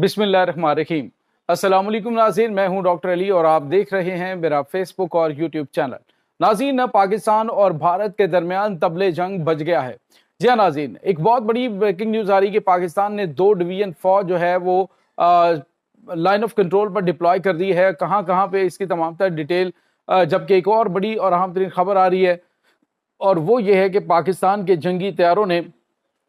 बिस्मिल्लाहिर्रहमानिर्रहीम। अस्सलाम वालेकुम नाज़रीन, मैं हूं डॉक्टर अली और आप देख रहे हैं मेरा फेसबुक और यूट्यूब चैनल। नाज़रीन, पाकिस्तान और भारत के दरमियान तबले जंग बज गया है। जी हाँ नाज़रीन, एक बहुत बड़ी ब्रेकिंग न्यूज़ आ रही है कि पाकिस्तान ने 2 डिवीजन फौज जो है वो लाइन ऑफ कंट्रोल पर डिप्लॉय कर दी है। कहाँ कहाँ पे इसकी तमाम तर डिटेल, जबकि एक और बड़ी और अहम तरीन खबर आ रही है और वो ये है कि पाकिस्तान के जंगी तैयारों ने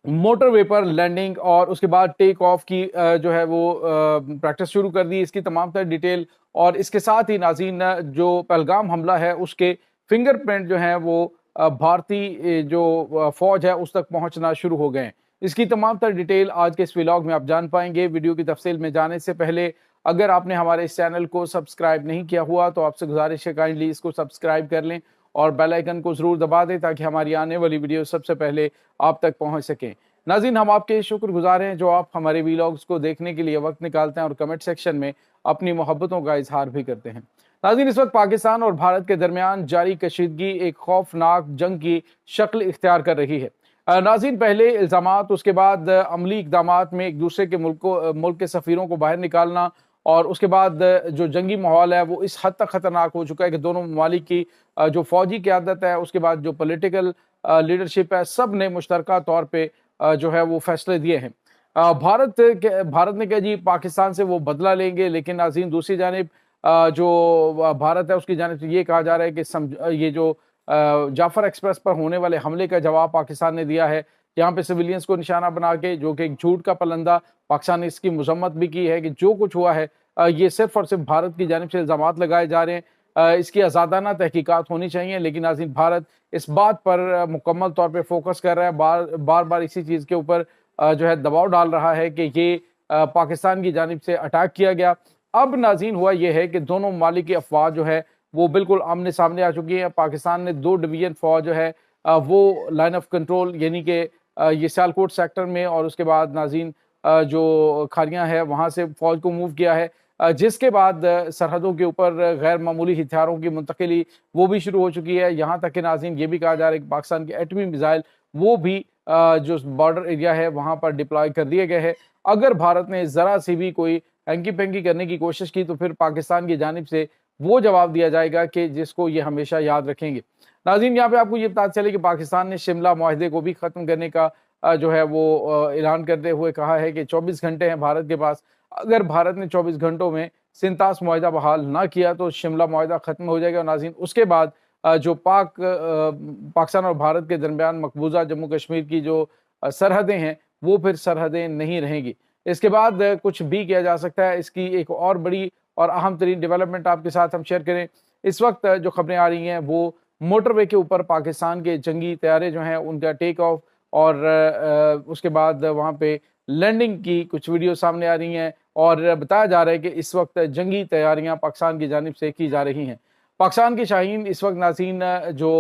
मोटरवे पर लैंडिंग और उसके बाद टेक ऑफ की जो है वो प्रैक्टिस शुरू कर दी। इसकी तमाम तर डिटेल और इसके साथ ही नाज़रीन, जो पहलगाम हमला है उसके फिंगरप्रिंट जो हैं वो भारतीय जो फौज है उस तक पहुंचना शुरू हो गए हैं। इसकी तमाम तर डिटेल आज के इस व्लॉग में आप जान पाएंगे। वीडियो की तफसील में जाने से पहले अगर आपने हमारे इस चैनल को सब्सक्राइब नहीं किया हुआ तो आपसे गुजारिश है काइंडली इसको सब्सक्राइब कर लें और बेल आइकन को जरूर दबा दें ताकि हमारी आने वाली वीडियो सबसे पहले आप तक पहुंच सकें। नाज़रीन, हम आपके शुक्रगुजार हैं जो आप हमारे वीलॉग्स को देखने के लिए वक्त निकालते हैं और कमेंट सेक्शन में अपनी मोहब्बतों का इजहार भी करते हैं। नाज़रीन, इस वक्त पाकिस्तान और भारत के दरमियान जारी कशीदगी एक खौफनाक जंग की शक्ल इख्तियार कर रही है। नाज़रीन, पहले इल्ज़ामात, उसके बाद अमली इक़दामात में एक दूसरे के मुल्क के सफ़ीरों को बाहर निकालना और उसके बाद जो जंगी माहौल है वो इस हद तक ख़तरनाक हो चुका है कि दोनों ममालिक की जो फ़ौजी क़यादत है, उसके बाद जो पॉलिटिकल लीडरशिप है, सब ने मुश्तरका तौर पे जो है वो फैसले दिए हैं। भारत ने कहा जी पाकिस्तान से वो बदला लेंगे, लेकिन नाज़रीन दूसरी जानिब जो भारत है उसकी जानिब से ये कहा जा रहा है कि ये जो जाफर एक्सप्रेस पर होने वाले हमले का जवाब पाकिस्तान ने दिया है, यहाँ पे सिविलियंस को निशाना बना के, जो कि एक झूठ का पलंदा। पाकिस्तान ने इसकी मजम्मत भी की है कि जो कुछ हुआ है ये सिर्फ और सिर्फ भारत की जानिब से इल्ज़ामात लगाए जा रहे हैं। इसकी आज़ादाना तहकीकात होनी चाहिए, लेकिन नाज़रीन भारत इस बात पर मुकम्मल तौर पे फोकस कर रहा है, बार बार इसी चीज़ के ऊपर जो है दबाव डाल रहा है कि ये पाकिस्तान की जानिब से अटैक किया गया। अब नाज़रीन हुआ यह है कि दोनों ममालिक की अफवाह जो है वो बिल्कुल आमने सामने आ चुकी है। पाकिस्तान ने 2 डिवीजन फौज जो है वो लाइन ऑफ कंट्रोल यानी कि ये सियालकोट सेक्टर में और उसके बाद नाज़रीन जो खारियाँ है वहाँ से फौज को मूव किया है, जिसके बाद सरहदों के ऊपर गैर मामूली हथियारों की मुंतकिली वो भी शुरू हो चुकी है। यहाँ तक कि नाज़रीन ये भी कहा जा रहा है कि पाकिस्तान के एटमी मिसाइल वो भी जो बॉर्डर एरिया है वहाँ पर डिप्लॉय कर दिए गए हैं। अगर भारत ने ज़रा सी भी कोई हैंकी पेंकी करने की कोशिश की तो फिर पाकिस्तान की जानिब से वो जवाब दिया जाएगा कि जिसको ये हमेशा याद रखेंगे। नाज़रीन, यहाँ पे आपको ये पता चले कि पाकिस्तान ने शिमला मुआहदे को भी ख़त्म करने का जो है वो ऐलान करते हुए कहा है कि 24 घंटे हैं भारत के पास। अगर भारत ने 24 घंटों में सिंतास मुआहदा बहाल ना किया तो शिमला मुआहदा ख़त्म हो जाएगा। नाज़रीन, उसके बाद जो पाकिस्तान और भारत के दरमियान मकबूजा जम्मू कश्मीर की जो सरहदें हैं वो फिर सरहदें नहीं रहेंगी। इसके बाद कुछ भी किया जा सकता है। इसकी एक और बड़ी और अहम तरीन डेवलपमेंट आपके साथ हम शेयर करें। इस वक्त जो खबरें आ रही हैं वो मोटरवे के ऊपर पाकिस्तान के जंगी तैयारे जो हैं उनका टेक ऑफ और उसके बाद वहाँ पे लैंडिंग की कुछ वीडियो सामने आ रही हैं और बताया जा रहा है कि इस वक्त जंगी तैयारियां पाकिस्तान की जानिब से की जा रही हैं। पाकिस्तान के शाहीन इस वक्त नाज़रीन जो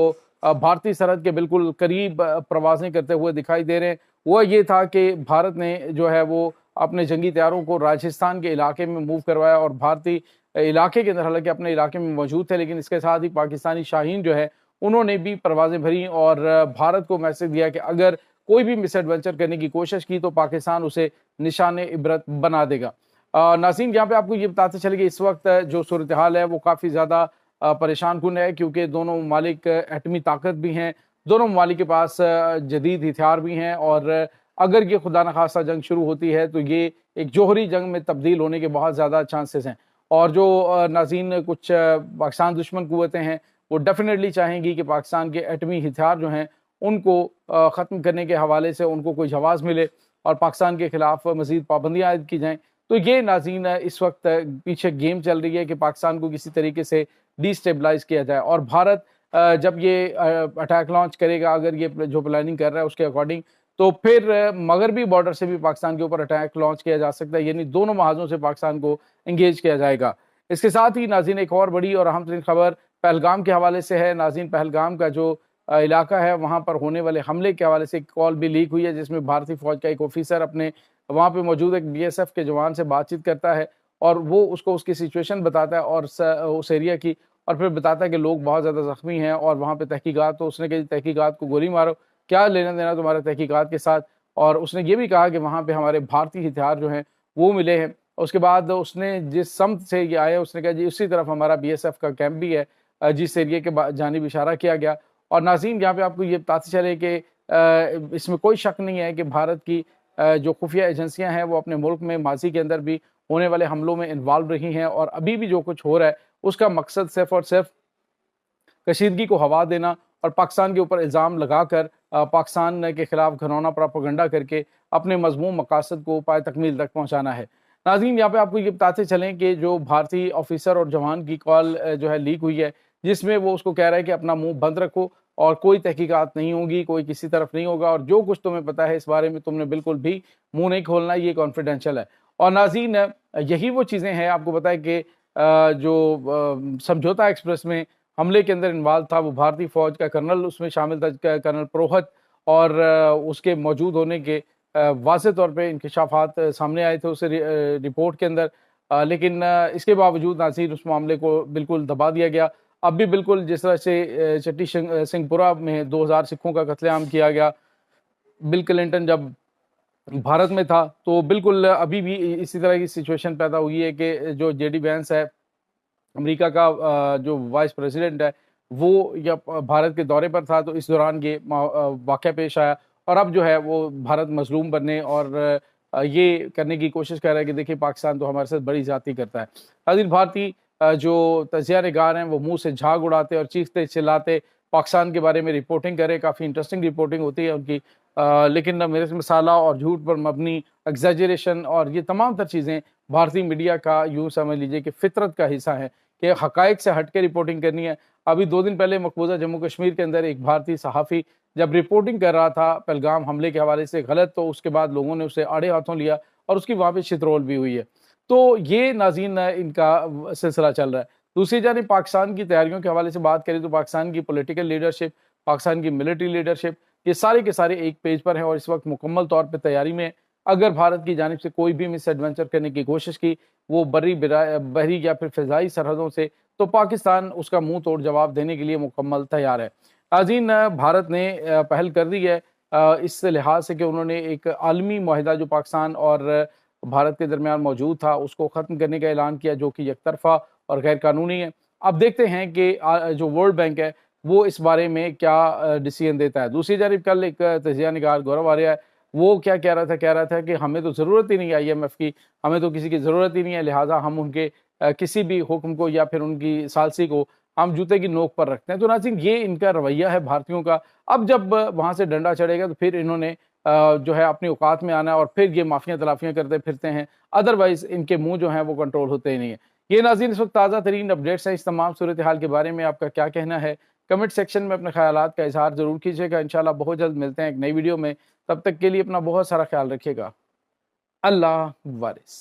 भारतीय सरहद के बिल्कुल करीब प्रवासें करते हुए दिखाई दे रहे हैं। वो ये था कि भारत ने जो है वो अपने जंगी तैयारों को राजस्थान के इलाके में मूव करवाया और भारतीय इलाके के अंदर, हालांकि अपने इलाके में मौजूद थे, लेकिन इसके साथ ही पाकिस्तानी शाहीन जो है उन्होंने भी परवाजें भरी और भारत को मैसेज दिया कि अगर कोई भी मिस एडवेंचर करने की कोशिश की तो पाकिस्तान उसे निशाने इबरत बना देगा। नाज़रीन, यहाँ पे आपको ये बताते चले कि इस वक्त जो सूरत हाल है वो काफ़ी ज़्यादा परेशान कुन है, क्योंकि दोनों ममालिक एटमी ताकत भी हैं, दोनों ममालिक के पास जदीद हथियार भी हैं और अगर ये खुदा न खास्ता जंग शुरू होती है तो ये एक जोहरी जंग में तब्दील होने के बहुत ज़्यादा चांसेस हैं। और जो नाज़रीन कुछ पाकिस्तान दुश्मन कुव्वतें हैं वो डेफिनेटली चाहेंगी कि पाकिस्तान के एटमी हथियार जो हैं उनको ख़त्म करने के हवाले से उनको कोई जवाब मिले और पाकिस्तान के खिलाफ मज़ीद पाबंदियाँ आयद की जाएँ। तो ये नाज़रीन इस वक्त पीछे गेम चल रही है कि पाकिस्तान को किसी तरीके से डिस्टेबलाइज़ किया जाए और भारत जब ये अटैक लॉन्च करेगा, अगर ये जो प्लानिंग कर रहा है उसके अकॉर्डिंग, तो फिर मगरबी बॉर्डर से भी पाकिस्तान के ऊपर अटैक लॉन्च किया जा सकता है, यानी दोनों महाजों से पाकिस्तान को इंगेज किया जाएगा। इसके साथ ही नाज़रीन एक और बड़ी और अहम तरीन खबर पहलगाम के हवाले से है। नाज़रीन, पहलगाम का जो इलाका है वहाँ पर होने वाले हमले के हवाले से एक कॉल भी लीक हुई है जिसमें भारतीय फौज का एक ऑफिसर अपने वहाँ पे मौजूद एक बीएसएफ के जवान से बातचीत करता है और वो उसको उसकी सिचुएशन बताता है और उस एरिया की, और फिर बताता है कि लोग बहुत ज़्यादा ज़ख्मी हैं और वहाँ पे तहकीकात, तो उसने कहा तहकीकात को गोली मारो, क्या लेना देना तुम्हारा तहकीकात के साथ। और उसने ये भी कहा कि वहाँ पे हमारे भारतीय हथियार जो हैं वो मिले हैं اس کے بعد اس نے جس سمت سے یہ آئے اس نے کہا جی اسی طرف ہمارا BSF کا کیمپ بھی ہے، جس ایریے کے جانب اشارہ کیا گیا۔ اور ناظرین یہاں پہ آپ کو یہ بتاتے چلے کہ اس میں کوئی شک نہیں ہے کہ بھارت کی جو خفیہ ایجنسیاں ہیں وہ اپنے ملک میں ماضی کے اندر بھی ہونے والے حملوں میں انوالو رہی ہیں، اور ابھی بھی جو کچھ ہو رہا ہے اس کا مقصد صرف اور صرف کشیدگی کو ہوا دینا اور پاکستان کے اوپر الزام لگا کر پاکستان کے خلاف گھنونا پراپیگنڈا کر کے اپنے مذموم مقاصد کو پائے تکمیل تک پہنچانا ہے۔ ناظرین یہاں پہ آپ کو یہ بتاتے چلیں کہ جو بھارتی آفیسر اور جوان کی کال جو ہے لیک ہوئی ہے، جس میں وہ اس کو کہہ رہا ہے کہ اپنا منہ بند رکھو اور کوئی تحقیقات نہیں ہوگی، کوئی کسی طرف نہیں ہوگا، اور جو کچھ تمہیں پتا ہے اس بارے میں تم نے بالکل بھی منہ نہیں کھولنا، یہ کانفیڈینشیل ہے۔ اور ناظرین یہی وہ چیزیں ہیں، آپ کو پتا ہے کہ جو سمجھوتا ایکسپریس میں حملے کے اندر انوالو تھا وہ بھارتی فوج کا کرنل اس میں شامل تھا، کرنل پروہت، اور اس کے موجود ہونے کے واضح طور پہ انکشافات سامنے آئے تھے اس رپورٹ کے اندر، لیکن اس کے باوجود ناظرین اس معاملے کو بالکل دبا دیا گیا۔ اب بھی بالکل جس طرح سے چٹی سنگھ پورہ میں 2000 سکھوں کا قتل عام کیا گیا، بل کلنٹن جب بھارت میں تھا تو بالکل ابھی بھی اسی طرح کی سچویشن پیدا ہوئی ہے کہ جو JD وینس ہے امریکہ کا جو وائس پریزیڈنٹ ہے وہ یا بھارت کے دورے پر تھا، تو اس دوران یہ واقعہ پیش آیا، اور اب جو ہے وہ بھارت مظلوم بننے اور یہ کرنے کی کوشش کر رہا ہے کہ دیکھیں پاکستان تو ہمارے ساتھ بڑی زیادتی کرتا ہے۔ حاضرین بھارتی جو تجزیہ نگار ہیں وہ منہ سے جھاگ اڑاتے اور چیختے چلاتے پاکستان کے بارے میں رپورٹنگ کرے، کافی انٹرسٹنگ رپورٹنگ ہوتی ہے ان کی، لیکن میرے مسالہ اور جھوٹ پر مبنی ایگزیجریشن اور یہ تمام تر چیزیں بھارتی میڈیا کا یوں سمجھ لیجئے کہ فطرت کا حصہ ہے کہ حقائق سے ہٹ کے رپورٹنگ کرنی ہے۔ ابھی 2 دن پہلے مقبوضہ جموں کشمیر کے اندر ایک بھارتی صحافی جب رپورٹنگ کر رہا تھا پہلگام حملے کے حوالے سے غلط، تو اس کے بعد لوگوں نے اسے آڑے ہاتھوں لیا اور اس کی وہاں پہ شترول بھی ہوئی ہے۔ تو یہ ناظرین ان کا سلسلہ چل رہا ہے۔ دوسری جانب پاکستان کی تیاریوں کے حوالے سے بات کریں تو پاکستان کی پولیٹیکل لیڈرشپ، پاکستان کی ملٹری لیڈرشپ، یہ سارے کے سارے ایک پیج پر ہیں اور اس وقت مکمل طور پہ تیاری میں۔ اگر بھارت کی جانب سے کوئی بھی مس ایڈونچر کرنے کی کوشش کی، وہ بحری یا پھر فضائی سرحدوں سے، تو پاکستان اس کا منہ توڑ جواب دینے کے لیے مکمل تیار ہے۔ ناظرین بھارت نے پہل کر دی ہے اس لحاظ سے کہ انہوں نے ایک عالمی معاہدہ جو پاکستان اور بھارت کے درمیان موجود تھا اس کو ختم کرنے کا اعلان کیا، جو کہ یک طرفہ اور غیر قانونی ہے۔ اب دیکھتے ہیں کہ جو ورلڈ بینک ہے وہ اس بارے میں کیا ڈیسیژن دیتا ہے۔ دوسری جانب کل ایک تجزیہ نگار گورو آریہ ہے، وہ کیا کہہ رہا تھا کہ ہمیں تو ضرورت ہی نہیں ہے IMF کی، ہمیں تو کسی کی ضرورت ہی نہیں ہے، لہٰذا ہم ان کے کسی بھی حکم کو یا پھر ان کی ثالثی کو ہم جوتے کی نوک پر رکھتے ہیں۔ تو ناظرین یہ ان کا رویہ ہے بھارتیوں کا۔ اب جب وہاں سے ڈنڈا چڑھے گا تو پھر انہوں نے جو ہے اپنی اوقات میں آنا ہے اور پھر یہ مافیاں تلافیاں کرتے پھرتے ہیں، ادروائز ان کے منہ جو ہیں وہ کنٹرول ہوتے ہی نہیں ہیں۔ یہ ناظرین اس وقت تازہ ترین اپڈیٹس ہیں۔ اس تمام صورتحال کے بارے میں آپ کا کیا کہنا ہے؟ کمنٹ سیکشن میں اپنے خیالات کا اظہار ضرور کیجیے گا۔ انشاءاللہ بہت جلد ملتے ہیں ایک نئی ویڈیو میں، تب تک کے لیے اپنا بہت سارا خیال رکھیے گا۔ اللہ وارث۔